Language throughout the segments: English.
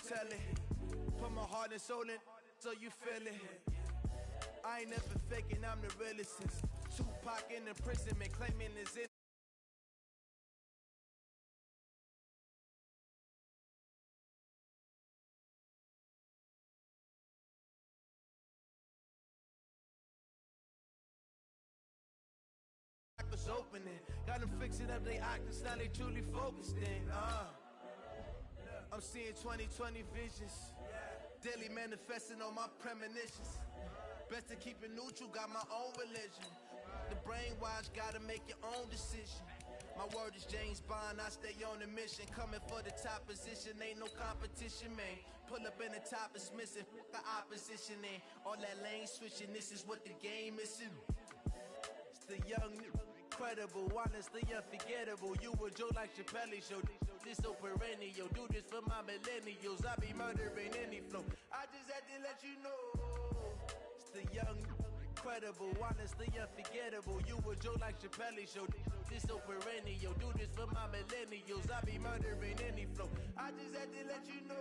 tell it. Put my heart and soul in, so you feel it. I ain't never faking, I'm the realest since Tupac in imprisonment, claiming his innocence. Opening, got them fixing up they octaves, now they truly focused in. I'm seeing 2020 visions, daily manifesting on my premonitions. Best to keep it neutral, got my own religion. The brainwash, gotta make your own decision. My word is James Bond, I stay on a mission. Coming for the top position, ain't no competition, man. Pull up in the top, it's missing, the opposition ain't. All that lane switching, this is what the game missing. It's the young, incredible, honestly unforgettable. You a Joe like Chappelle show. This so perennial, do this for my millennials. I be murdering any flow. I just had to let you know. It's the young, incredible, honestly unforgettable. You a Joe like Chappelle show. This so perennial, do this for my millennials. I be murdering any flow. I just had to let you know.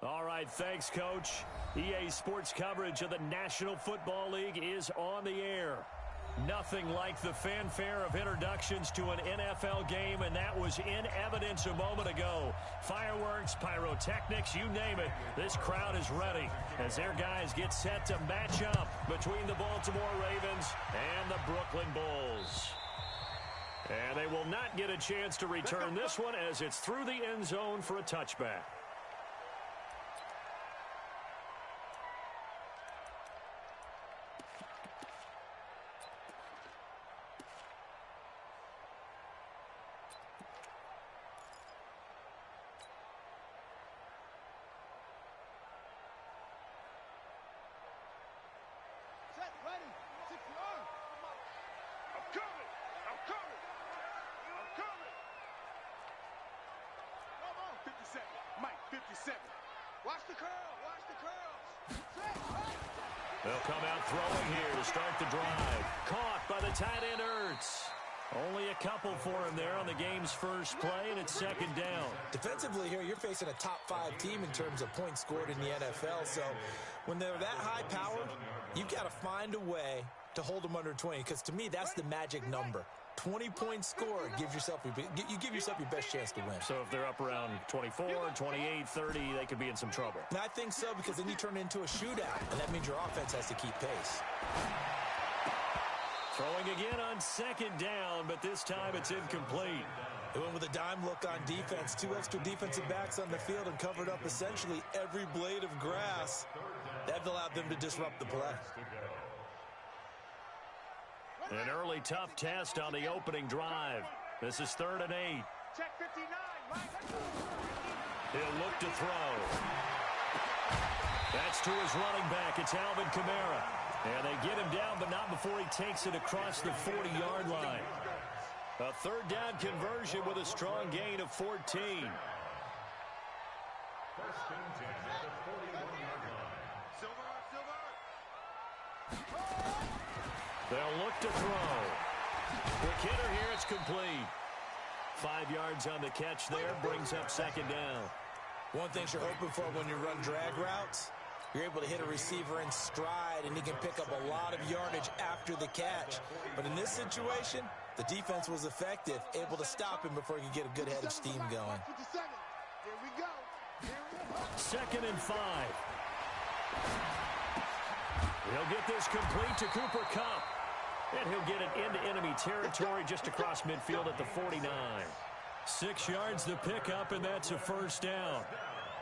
All right, thanks, Coach. EA Sports coverage of the National Football League is on the air. Nothing like the fanfare of introductions to an NFL game, and that was in evidence a moment ago. Fireworks, pyrotechnics, you name it. This crowd is ready as their guys get set to match up between the Baltimore Ravens and the Brooklyn Bulls. And they will not get a chance to return this one as it's through the end zone for a touchback. Watch the curl. They'll come out throwing here to start the drive. Caught by the tight end, Ertz. Only a couple for him there on the game's first play, and it's second down. Defensively here, you're facing a top-5 team in terms of points scored in the NFL. So when they're that high-powered, you've got to find a way to hold them under 20, because to me, that's the magic number. 20-point score, you give yourself your best chance to win. So if they're up around 24, 28, 30, they could be in some trouble. And I think so, because then you turn it into a shootout, and that means your offense has to keep pace. Throwing again on second down, but this time it's incomplete. They went with a dime look on defense. 2 extra defensive backs on the field and covered up essentially every blade of grass. That allowed them to disrupt the play. An early tough test on the opening drive. This is 3rd and 8. Check 59, Mike. He'll look to throw. That's to his running back. It's Alvin Kamara. And they get him down, but not before he takes it across the 40-yard line. A 3rd down conversion with a strong gain of 14. They'll look to throw. Quick hitter here, it's complete. 5 yards on the catch there, brings up second down. One thing you're hoping for when you run drag routes, you're able to hit a receiver in stride, and he can pick up a lot of yardage after the catch. But in this situation, the defense was effective, able to stop him before he could get a good head of steam going. Here we go. 2nd and 5. He'll get this complete to Cooper Kupp. And he'll get it into enemy territory just across midfield at the 49. 6 yards the pickup, and that's a 1st down.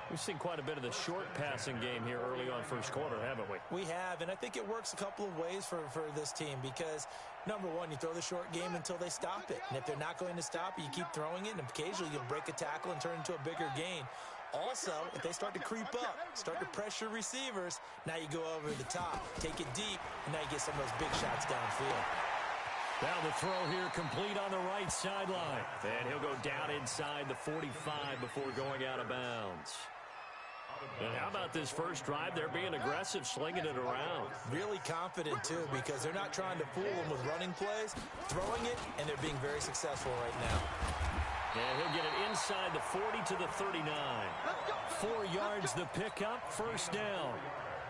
We've seen quite a bit of the short passing game here early on first quarter, haven't we? We have, and I think it works a couple of ways for this team because, number one, you throw the short game until they stop it. And if they're not going to stop it, you keep throwing it, and occasionally you'll break a tackle and turn into a bigger gain. Also, if they start to creep up, start to pressure receivers, now you go over the top, take it deep, and now you get some of those big shots downfield. Now the throw here complete on the right sideline. And he'll go down inside the 45 before going out of bounds. And how about this first drive? They're being aggressive, slinging it around. Really confident, too, because they're not trying to fool them with running plays, throwing it, and they're being very successful right now. And he'll get it inside the 40 to the 39. 4 yards the pickup, first down.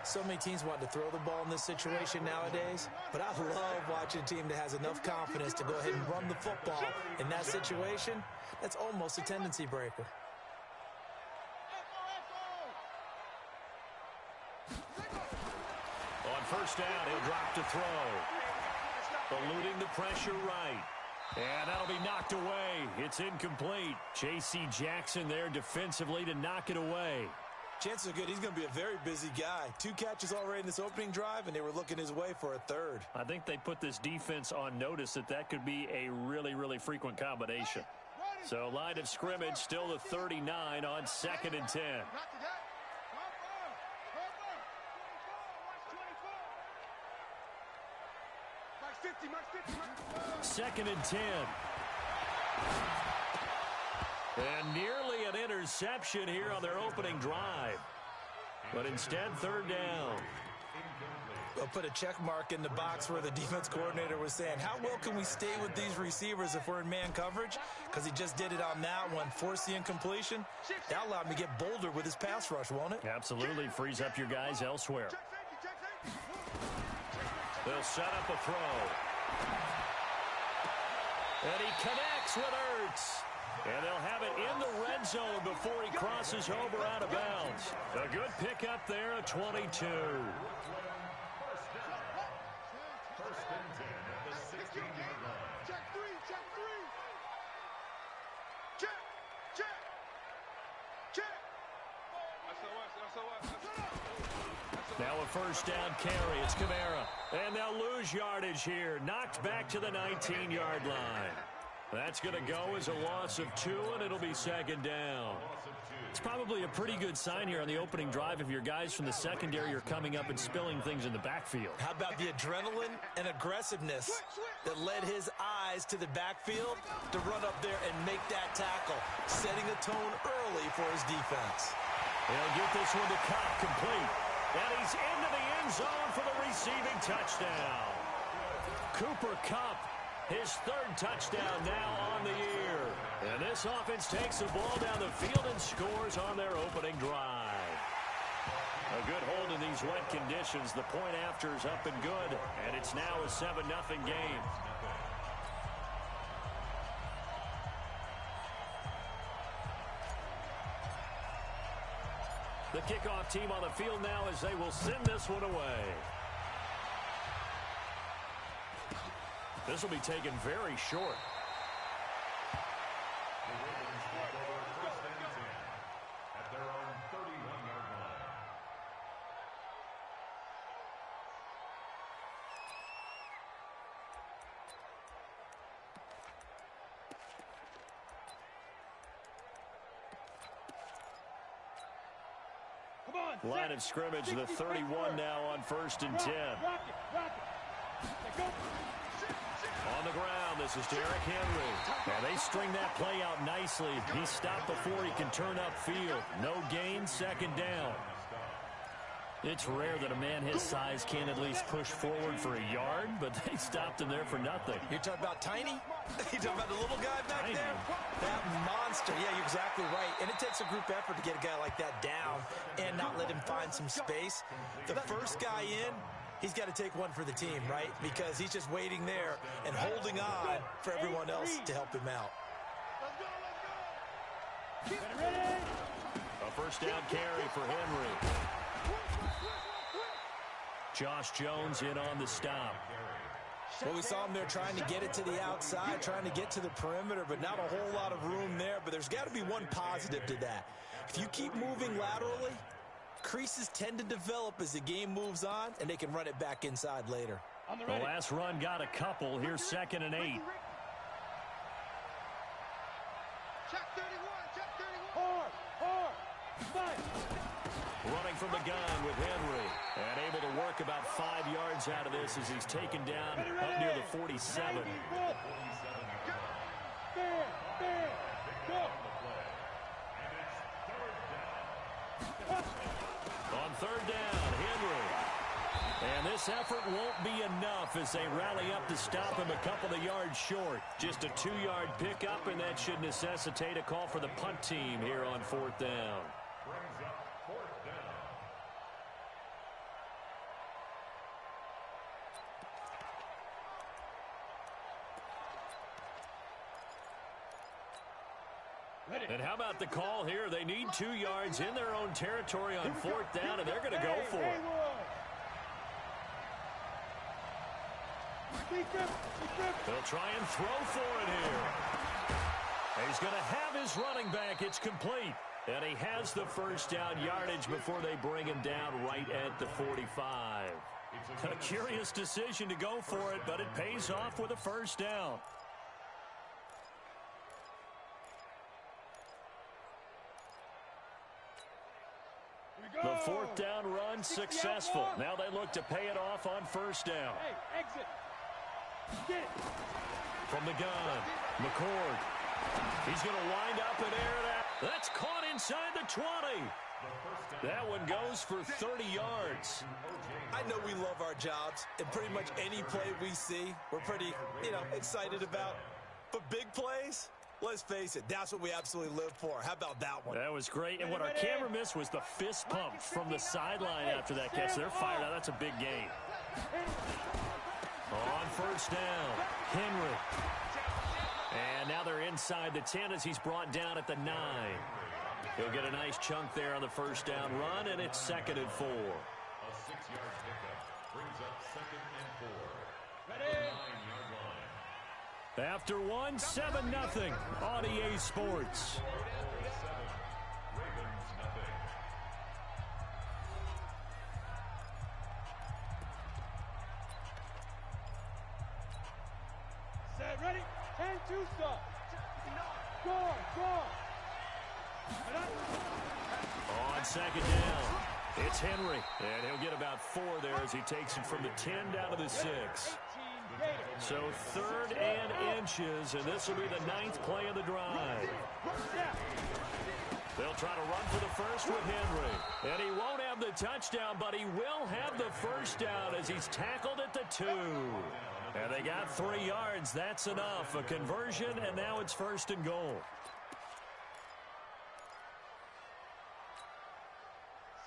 So many teams want to throw the ball in this situation nowadays, but I love watching a team that has enough confidence to go ahead and run the football. In that situation, that's almost a tendency breaker. On first down, he'll drop to throw. Eluding the pressure right. And that'll be knocked away. It's incomplete. J.C. Jackson there defensively to knock it away. Chances are good he's going to be a very busy guy. 2 catches already in this opening drive, and they were looking his way for a third. I think they put this defense on notice that could be a really, really frequent combination. So line of scrimmage still the 39 on 2nd and 10. Second and 10. And nearly an interception here on their opening drive. But instead, 3rd down. They'll put a check mark in the box where the defense coordinator was saying, how well can we stay with these receivers if we're in man coverage? Because he just did it on that one, forced the incompletion. That allowed him to get bolder with his pass rush, won't it? Absolutely. Frees up your guys elsewhere. They'll set up a throw. And he connects with Ertz. And they'll have it in the red zone before he crosses over out of bounds. A good pickup there, a 22. First and 10 at the 16-yard line. Check three. Check. Now a first down carry. It's Kamara. And they'll lose yardage here. Knocked back to the 19-yard line. That's going to go as a loss of 2, and it'll be 2nd down. It's probably a pretty good sign here on the opening drive if your guys from the secondary are coming up and spilling things in the backfield. How about the adrenaline and aggressiveness that led his eyes to the backfield to run up there and make that tackle, setting a tone early for his defense. He'll get this one to Kupp, complete. And he's into the end zone for the receiving touchdown. Cooper Kupp, his 3rd touchdown now on the year. And this offense takes the ball down the field and scores on their opening drive. A good hold in these wet conditions. The point after is up and good. And it's now a 7-0 game. The kickoff team on the field now as they will send this one away. This will be taken very short. The Ravens take over first and 10 at their own 31-yard line. Line of scrimmage, the 31 now on 1st and 10. On the ground, this is Derrick Henry. And they string that play out nicely. He stopped before he can turn upfield. No gain, 2nd down. It's rare that a man his size can at least push forward for a yard, but they stopped him there for nothing. You're talking about tiny? You're talking about the little guy back Tiny. there? That monster. Yeah, you're exactly right. And it takes a group effort to get a guy like that down and not let him find some space. The first guy in, he's got to take one for the team, right? Because he's just waiting there and holding on for everyone else to help him out. A first down carry for Henry. Josh Jones in on the stop. Well, we saw him there trying to get it to the outside, trying to get to the perimeter, but not a whole lot of room there. But there's got to be one positive to that. If you keep moving laterally, creases tend to develop as the game moves on, and they can run it back inside later. The last run got a couple. Here's 2nd and 8. Check 31. Hard. Running from the gun with Henry. And able to work about 5 yards out of this as he's taken down up near the 47. Go. third down, Henry. And this effort won't be enough as they rally up to stop him a couple of yards short. Just a 2-yard pickup, and that should necessitate a call for the punt team here on fourth down. Brings up fourth down. And how about the call here? They need 2 yards in their own territory on fourth down, and they're going to go for it. They'll try and throw for it here. And he's going to have his running back. It's complete. And he has the first down yardage before they bring him down right at the 45. A curious decision to go for it, but it pays off with a first down. The fourth down run successful. Now they look to pay it off on first down. Hey, exit. Get it. From the gun, McCord. He's going to wind up and air it out. That's caught inside the 20. That one goes for 30 yards. I know we love our jobs, and pretty much any play we see, we're pretty, excited about. But big plays, let's face it, that's what we absolutely live for. How about that one? That was great. And what our camera missed was the fist pump from the sideline after that catch. They're fired out. That's a big gain. On first down, Henry. And now they're inside the 10 as he's brought down at the 9. He'll get a nice chunk there on the first down run, and it's 2nd and 4. A 6-yard pickup brings up 2nd and 4. Ready? 9-yard line. After one, 7-0 on EA Sports. Ravens nothing. Set, ready? 10-2 stop. Score. On second down, it's Henry. And he'll get about 4 there as he takes it from the 10 down to the 6. So 3rd and inches, and this will be the 9th play of the drive. They'll try to run for the first with Henry. And he won't have the touchdown, but he will have the first down as he's tackled at the 2. And they got 3 yards. That's enough. A conversion, and now it's 1st and goal.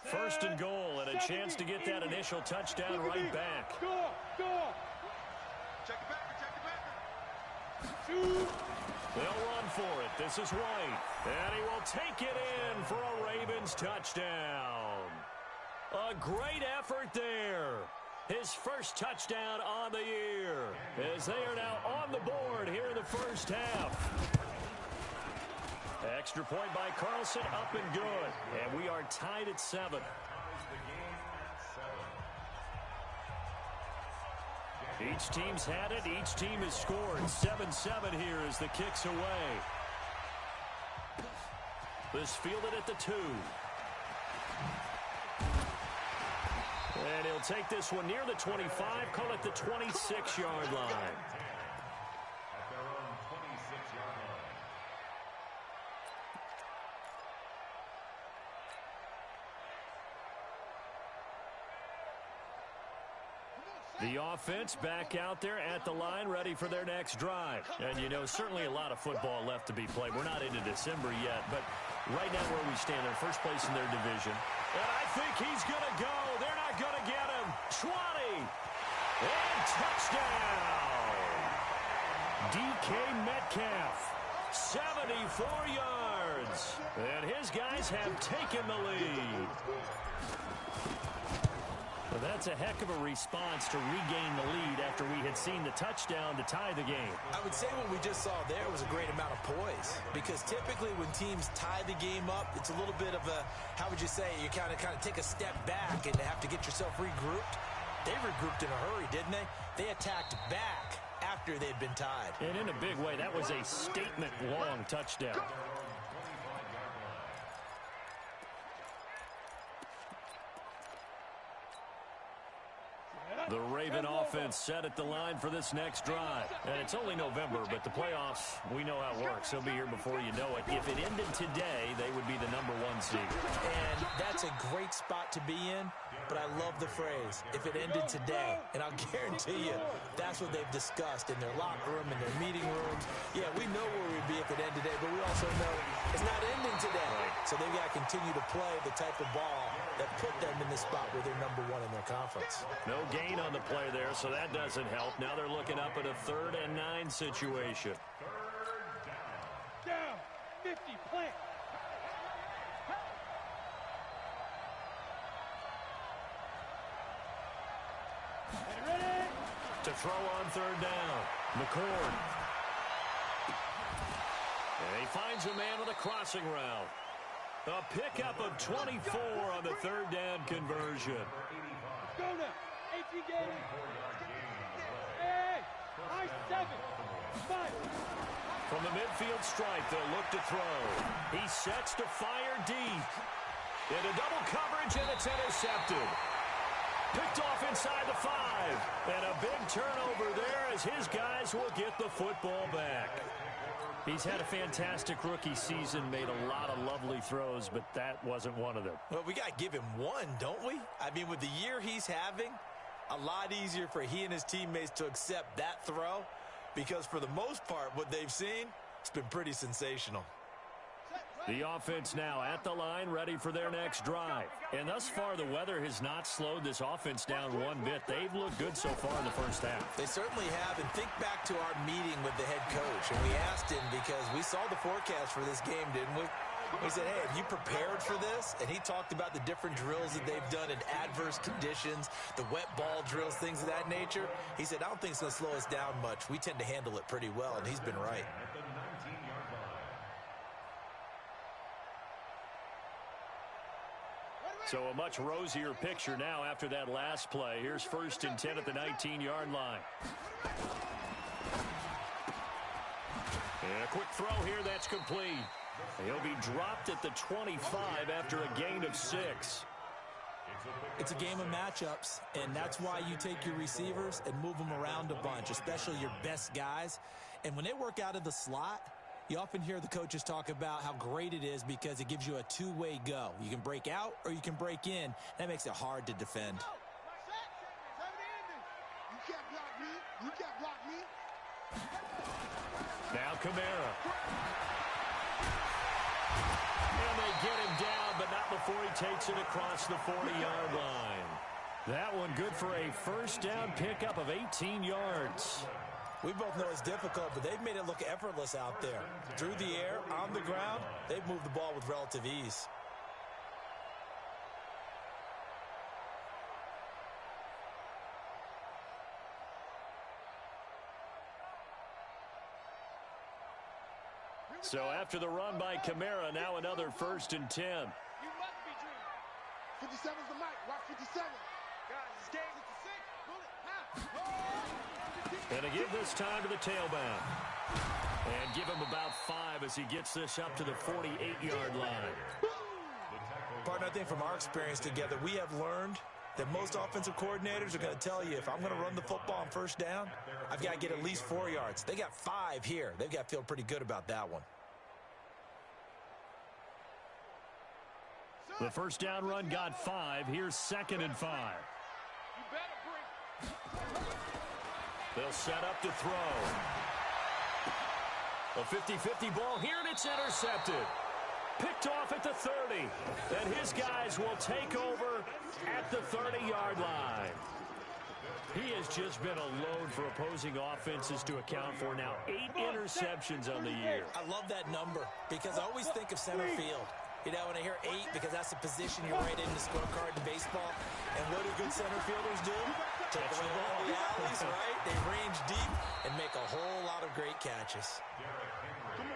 1st and goal, and a chance to get that initial touchdown right back. Score. Check it back. Shoot. They'll run for it. This is White. And he will take it in for a Ravens touchdown. A great effort there. His first touchdown on the year as they are now on the board here in the first half. Extra point by Carlson, up and good. And we are tied at 7. Each team's had it. Each team has scored. 7-7 here as the kick's away. This fielded at the 2. And he'll take this one near the 25, call it the 26-yard line. At their own 26-yard line. The offense back out there at the line, ready for their next drive. And, certainly a lot of football left to be played. We're not into December yet, but right now where we stand, they're first place in their division. And I think he's going to go. They're not going to get him. 20. And touchdown. DK Metcalf. 74 yards. And his guys have taken the lead. Well, that's a heck of a response to regain the lead after we had seen the touchdown to tie the game. I would say what we just saw there was a great amount of poise, because typically when teams tie the game up, it's a little bit of a, how would you say, you kind of take a step back and have to get yourself regrouped. They regrouped in a hurry, didn't they? They attacked back after they'd been tied. And in a big way, that was a statement-long touchdown. The Raven offense set at the line for this next drive. And it's only November, but the playoffs, we know how it works. They'll be here before you know it. If it ended today, they would be the #1 seed. And That's a great spot to be in, but I love the phrase, if it ended today. And I'll guarantee you, that's what they've discussed in their locker room, in their meeting rooms. Yeah, we know where we'd be if it ended today, but we also know it's not ending today. So they've got to continue to play the type of ball that put them in the spot where they're number one in their conference. No gain on the play there, so that doesn't help. Now they're looking up at a 3rd and 9 situation. Down. 50, plant. Ready? To throw on 3rd down. McCord. And he finds a man with a crossing route. A pickup of 24 on the 3rd down conversion. Let's go now. 18 games. Hey, I 7. 5. From the midfield stripe, they'll look to throw. He sets to fire deep. Into double coverage, and it's intercepted. Picked off inside the 5. And a big turnover there as his guys will get the football back. He's had a fantastic rookie season, made a lot of lovely throws, but that wasn't one of them. Well, we got to give him one, don't we? I mean, with the year he's having, a lot easier for he and his teammates to accept that throw because for the most part, what they've seen, it's been pretty sensational. The offense now at the line, ready for their next drive. And thus far, the weather has not slowed this offense down one bit. They've looked good so far in the first half. They certainly have. And think back to our meeting with the head coach. And we asked him because we saw the forecast for this game, didn't we? We said, hey, have you prepared for this? And he talked about the different drills that they've done in adverse conditions, the wet ball drills, things of that nature. He said, I don't think it's going to slow us down much. We tend to handle it pretty well, and he's been right. So a much rosier picture now after that last play. Here's 1st and 10 at the 19-yard line. And a quick throw here, that's complete. He'll be dropped at the 25 after a gain of 6. It's a game of matchups, and that's why you take your receivers and move them around a bunch, especially your best guys. And when they work out of the slot, you often hear the coaches talk about how great it is because it gives you a two-way go. You can break out or you can break in. That makes it hard to defend. You can't block me. You can't block me. Now Kamara. And they get him down, but not before he takes it across the 40-yard line. That one good for a 1st down pickup of 18 yards. We both know it's difficult, but they've made it look effortless out there. Through the air, on the ground, they've moved the ball with relative ease. So after the run by Kamara, now another 1st and 10. You must be dreaming. 57's the mic. Watch 57. Guys, this game is the 6. And to give this time to the tailback. And give him about 5 as he gets this up to the 48-yard line. Partner, I think from our experience together, we have learned that most offensive coordinators are going to tell you, if I'm going to run the football on 1st down, I've got to get at least 4 yards. They got 5 here. They've got to feel pretty good about that one. The 1st down run got 5. Here's 2nd and 5. You better bring. They'll set up to throw. A 50-50 ball here, and it's intercepted. Picked off at the 30. And his guys will take over at the 30-yard line. He has just been a load for opposing offenses to account for now. 8 interceptions on the year. I love that number because I always think of center field. You know, when I hear 8, because that's the position you're right in the scorecard in baseball. And what do good center fielders do? Take away all the alleys, right? They range deep and make a whole lot of great catches.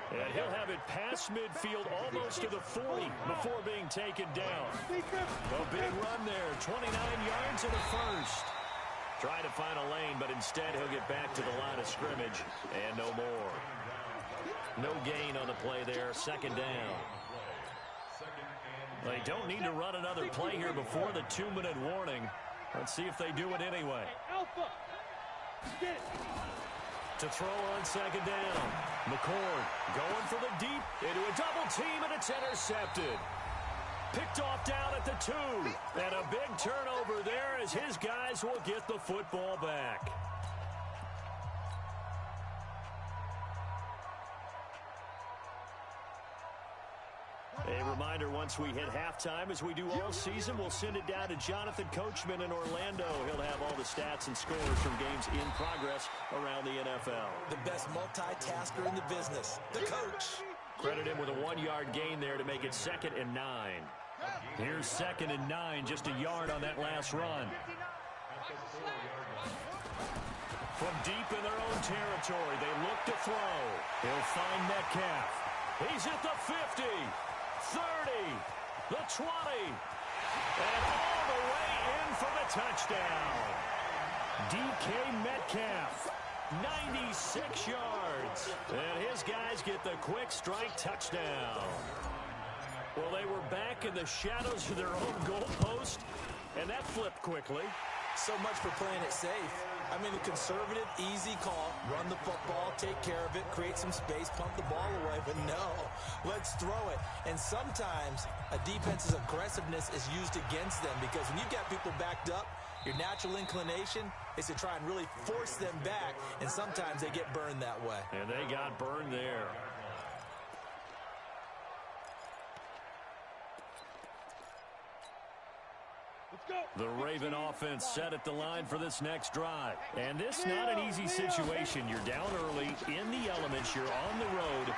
And he'll have it past midfield almost to the 40 before being taken down. A big run there, 29 yards in the 1st. Trying to find a lane, but instead he'll get back to the line of scrimmage and no more. No gain on the play there, 2nd down. They don't need to run another play here before the 2-minute warning. Let's see if they do it anyway. Alpha. Get it. To throw on 2nd down. McCord going for the deep into a double team, and it's intercepted. Picked off down at the 2. And a big turnover there as his guys will get the football back. A reminder, once we hit halftime, as we do all season, we'll send it down to Jonathan Coachman in Orlando. He'll have all the stats and scores from games in progress around the NFL. The best multitasker in the business, the coach. Credit him with a 1-yard gain there to make it 2nd and 9. Here's 2nd and 9, just a yard on that last run. From deep in their own territory, they look to throw. He'll find Metcalf. He's at the 50. 30, the 20, and all the way in for the touchdown. DK Metcalf, 96 yards, and his guys get the quick strike touchdown. Well, they were back in the shadows of their own goalpost, and that flipped quickly. So much for playing it safe. I mean, the conservative, easy call, run the football, take care of it, create some space, pump the ball away. But no, let's throw it. And sometimes a defense's aggressiveness is used against them because when you've got people backed up, your natural inclination is to try and really force them back, and sometimes they get burned that way. And they got burned there. The Raven offense set at the line for this next drive. And this not an easy situation. You're down early, in the elements, you're on the road.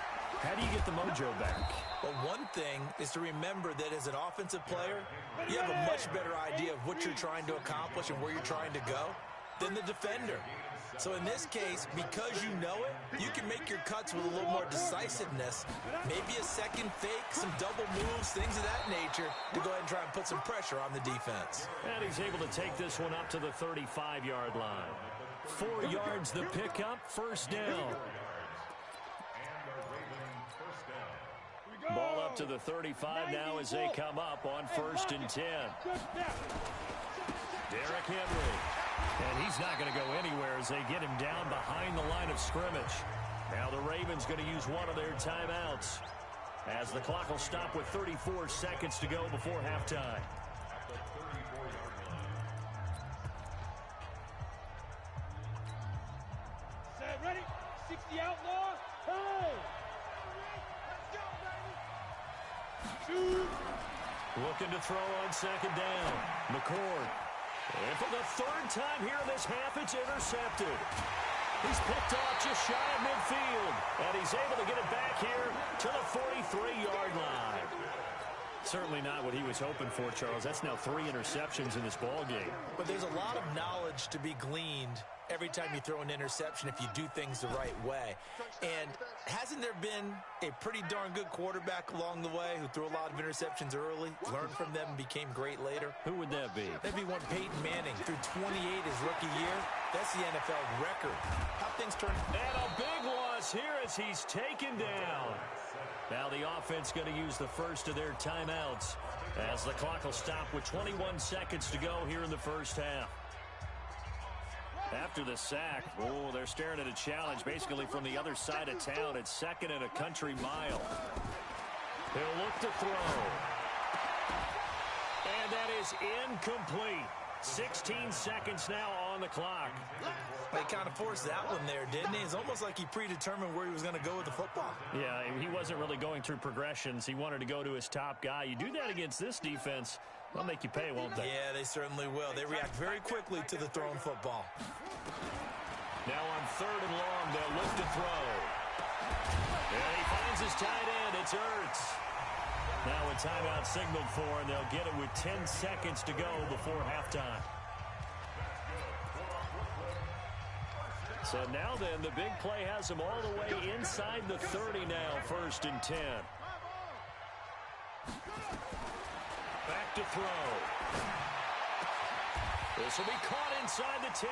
How do you get the mojo back? Well, one thing is to remember that as an offensive player, you have a much better idea of what you're trying to accomplish and where you're trying to go than the defender. So in this case, because you know it, you can make your cuts with a little more decisiveness. Maybe a second fake, some double moves, things of that nature to go ahead and try and put some pressure on the defense. And he's able to take this one up to the 35-yard line. 4 yards the pickup, first down. Ball up to the 35 now as they come up on 1st and 10. Derrick Henry. And he's not going to go anywhere as they get him down behind the line of scrimmage. Now the Ravens going to use one of their timeouts as the clock will stop with 34 seconds to go before halftime. Set, ready? 60 outlaw. Hey! Let's go, baby! Shoot! Looking to throw on 2nd down. McCord. And for the 3rd time here in this half, it's intercepted. He's picked off just shy of midfield. And he's able to get it back here to the 43-yard line. Certainly not what he was hoping for, Charles. That's now 3 interceptions in this ball game. But there's a lot of knowledge to be gleaned every time you throw an interception if you do things the right way. And hasn't there been a pretty darn good quarterback along the way who threw a lot of interceptions early, learned from them, and became great later? Who would that be? That'd be one Peyton Manning. Threw 28 his rookie year. That's the NFL record. How things turn. And a big loss here as he's taken down. Now the offense going to use the first of their timeouts as the clock will stop with 21 seconds to go here in the first half. After the sack, they're staring at a challenge basically from the other side of town. It's 2nd and a country mile. He'll look to throw. And that is incomplete. 16 seconds now on the clock. They kind of forced that one there, didn't he? It's almost like he predetermined where he was going to go with the football. Yeah, he wasn't really going through progressions. He wanted to go to his top guy. You do that against this defense, they'll make you pay, won't they? Yeah, they certainly will. They react very quickly to the thrown football. Now on 3rd and long, they'll look to throw. And he finds his tight end. It's Ertz. Now a timeout signaled for, and they'll get it with 10 seconds to go before halftime. So now then, the big play has them all the way inside the 30 now, 1st and 10. Back to throw. This will be caught inside the 10.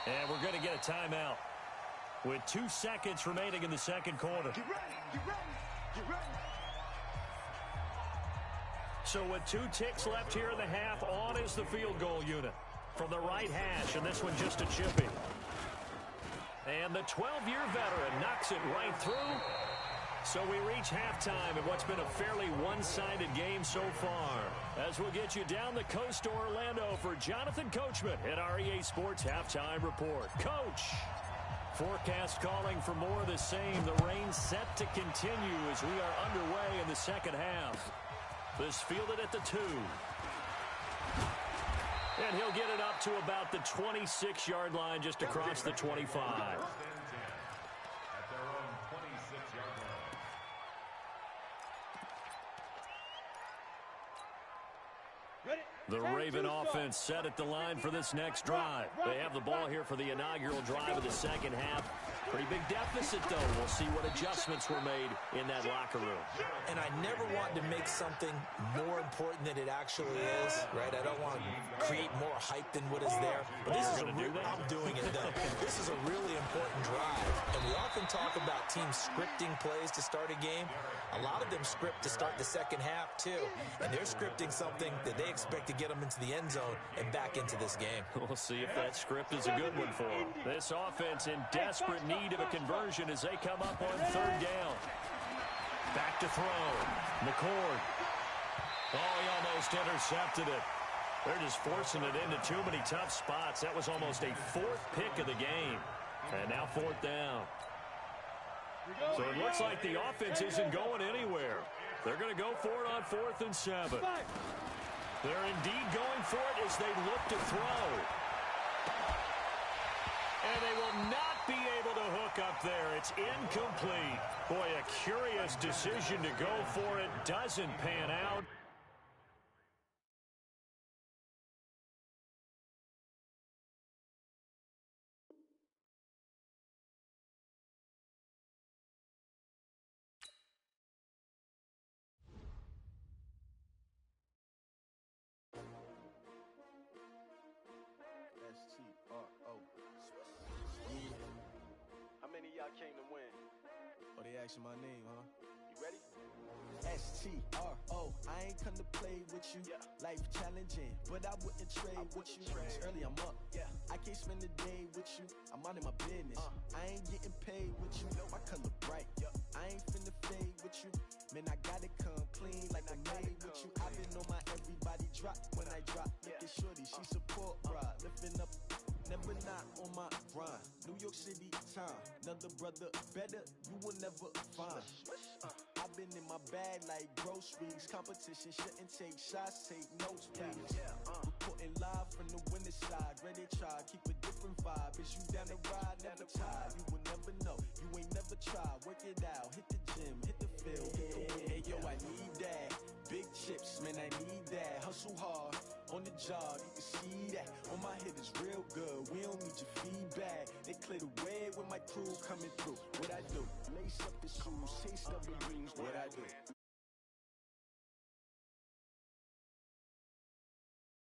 And we're going to get a timeout with 2 seconds remaining in the second quarter. Get ready, get ready, get ready. So with 2 ticks left here in the half, on is the field goal unit from the right hash, and this one just a chippy. And the 12-year veteran knocks it right through. So we reach halftime in what's been a fairly one-sided game so far. As we'll get you down the coast to Orlando for Jonathan Coachman at our EA Sports Halftime Report. Coach! Forecast calling for more of the same. The rain set to continue as we are underway in the second half. This fielded at the 2. And he'll get it up to about the 26-yard line just across the 25. The Raven offense set at the line for this next drive. They have the ball here for the inaugural drive of the second half. Pretty big deficit, though. We'll see what adjustments were made in that locker room. And I never want to make something more important than it actually is, right? I don't want to create more hype than what is there. But this is I'm doing it, though. This is a really important drive. And we often talk about teams scripting plays to start a game. A lot of them script to start the second half, too. And they're scripting something that they expect to get them into the end zone and back into this game. We'll see if that script is a good one for them. This offense in desperate need of a conversion as they come up on third down. Back to throw. McCord. Oh, he almost intercepted it. They're just forcing it into too many tough spots. That was almost a 4th pick of the game. And now 4th down. So it looks like the offense isn't going anywhere. They're going to go for it on 4th and 7. They're indeed going for it as they look to throw. And they will not be able to hook up there. It's incomplete. Boy, a curious decision to go for it. Doesn't pan out. Came to win. Oh, they asking my name, huh? You ready? S-T-R-O, I ain't come to play with you. Yeah. Life challenging, but I wouldn't trade with you. It's early, I'm up. Yeah. I can't spend the day with you. I'm out of my business. I ain't getting paid with you. My color bright. Yeah. I ain't finna fade with you. Man, I gotta come clean like I'm made with you. I've been on my everybody drop when I drop. Look at shorty, she support ride. Lifting up. Never not on my grind. New York City time. Another brother better, you will never find. I've been in my bag like groceries. Competition shouldn't take shots, take notes, please. Reporting live from the winning side. Ready to try, keep a different vibe. Is you down the ride, never tired. You will never know, you ain't never tried. Work it out, hit the gym, hit the field. Hey yo, I need that. Big chips, man, I need that. Hustle hard. On the job, you can see that. On my head is real good. We don't need your feedback. They clear the way with my crew coming through. What I do? Lace up the shoes, taste of the rings. What I do?